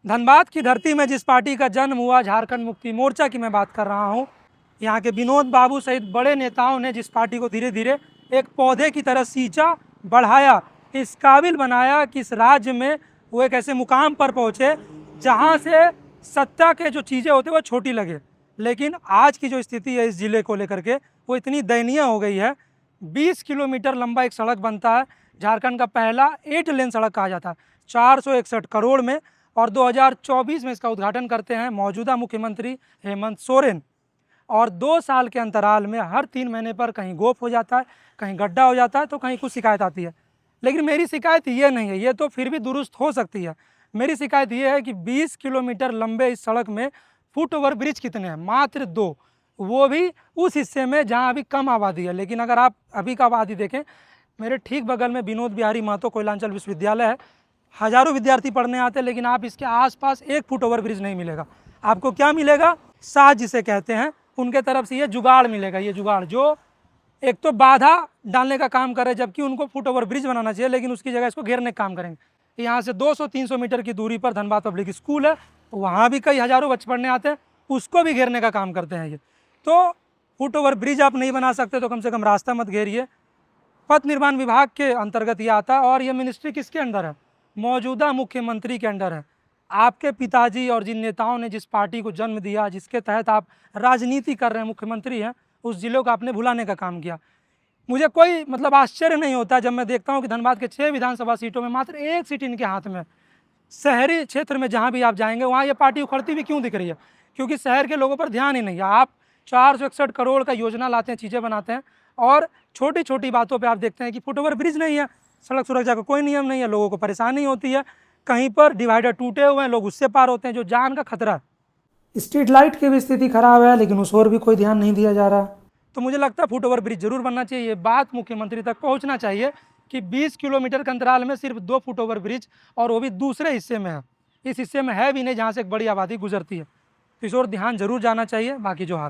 धनबाद की धरती में जिस पार्टी का जन्म हुआ, झारखंड मुक्ति मोर्चा की मैं बात कर रहा हूँ। यहाँ के विनोद बाबू सहित बड़े नेताओं ने जिस पार्टी को धीरे धीरे एक पौधे की तरह सींचा, बढ़ाया, इस काबिल बनाया कि इस राज्य में वो एक ऐसे मुकाम पर पहुँचे जहाँ से सत्ता के जो चीज़ें होती हैं वो छोटी लगे। लेकिन आज की जो स्थिति है इस ज़िले को लेकर के वो इतनी दयनीय हो गई है। 20 किलोमीटर लंबा एक सड़क बनता है, झारखंड का पहला 8 लेन सड़क कहा जाता है, 461 करोड़ में, और 2024 में इसका उद्घाटन करते हैं मौजूदा मुख्यमंत्री हेमंत सोरेन। और 2 साल के अंतराल में हर 3 महीने पर कहीं गोप हो जाता है, कहीं गड्ढा हो जाता है, तो कहीं कुछ शिकायत आती है। लेकिन मेरी शिकायत ये नहीं है, ये तो फिर भी दुरुस्त हो सकती है। मेरी शिकायत ये है कि 20 किलोमीटर लंबे इस सड़क में फुट ओवर ब्रिज कितने हैं? मात्र 2, वो भी उस हिस्से में जहाँ अभी कम आबादी है। लेकिन अगर आप अभी का आबादी देखें, मेरे ठीक बगल में विनोद बिहारी महतो कोयलांचल विश्वविद्यालय है, हज़ारों विद्यार्थी पढ़ने आते हैं, लेकिन आप इसके आसपास 1 फुट ओवर ब्रिज नहीं मिलेगा। आपको क्या मिलेगा? साज जिसे कहते हैं, उनके तरफ से ये जुगाड़ मिलेगा। ये जुगाड़ जो एक तो बाधा डालने का काम करे, जबकि उनको फुट ओवर ब्रिज बनाना चाहिए, लेकिन उसकी जगह इसको घेरने का काम करेंगे। यहाँ से 200-300 मीटर की दूरी पर धनबाद पब्लिक स्कूल है, वहाँ भी कई हज़ारों बच्चे पढ़ने आते हैं, उसको भी घेरने का काम करते हैं ये। तो फुट ओवर ब्रिज आप नहीं बना सकते तो कम से कम रास्ता मत घेरिए। पथ निर्माण विभाग के अंतर्गत ये आता है, और ये मिनिस्ट्री किसके अंडर है? मौजूदा मुख्यमंत्री के अंडर है। आपके पिताजी और जिन नेताओं ने जिस पार्टी को जन्म दिया, जिसके तहत आप राजनीति कर रहे हैं, मुख्यमंत्री हैं, उस जिले को आपने भुलाने का काम किया। मुझे कोई आश्चर्य नहीं होता जब मैं देखता हूं कि धनबाद के 6 विधानसभा सीटों में मात्र 1 सीट इनके हाथ में। शहरी क्षेत्र में जहां भी आप जाएंगे वहां ये पार्टी उखड़ती भी क्यों दिख रही है? क्योंकि शहर के लोगों पर ध्यान ही नहीं है। आप 461 करोड़ का योजना लाते हैं, चीज़ें बनाते हैं, और छोटी छोटी बातों पर आप देखते हैं कि फुट ओवर ब्रिज नहीं है, सड़क सुरक्षा का कोई नियम नहीं है, लोगों को परेशानी होती है, कहीं पर डिवाइडर टूटे हुए हैं, लोग उससे पार होते हैं, जो जान का खतरा है। स्ट्रीट लाइट की भी स्थिति खराब है, लेकिन उस ओर भी कोई ध्यान नहीं दिया जा रहा। तो मुझे लगता है फुट ओवर ब्रिज जरूर बनना चाहिए। ये बात मुख्यमंत्री तक पहुंचना चाहिए कि 20 किलोमीटर के अंतराल में सिर्फ 2 फुट ओवर ब्रिज, और वो भी दूसरे हिस्से में है, इस हिस्से में है भी नहीं जहाँ से एक बड़ी आबादी गुजरती है। तो इस ओर ध्यान जरूर जाना चाहिए। बाकी जो हाथ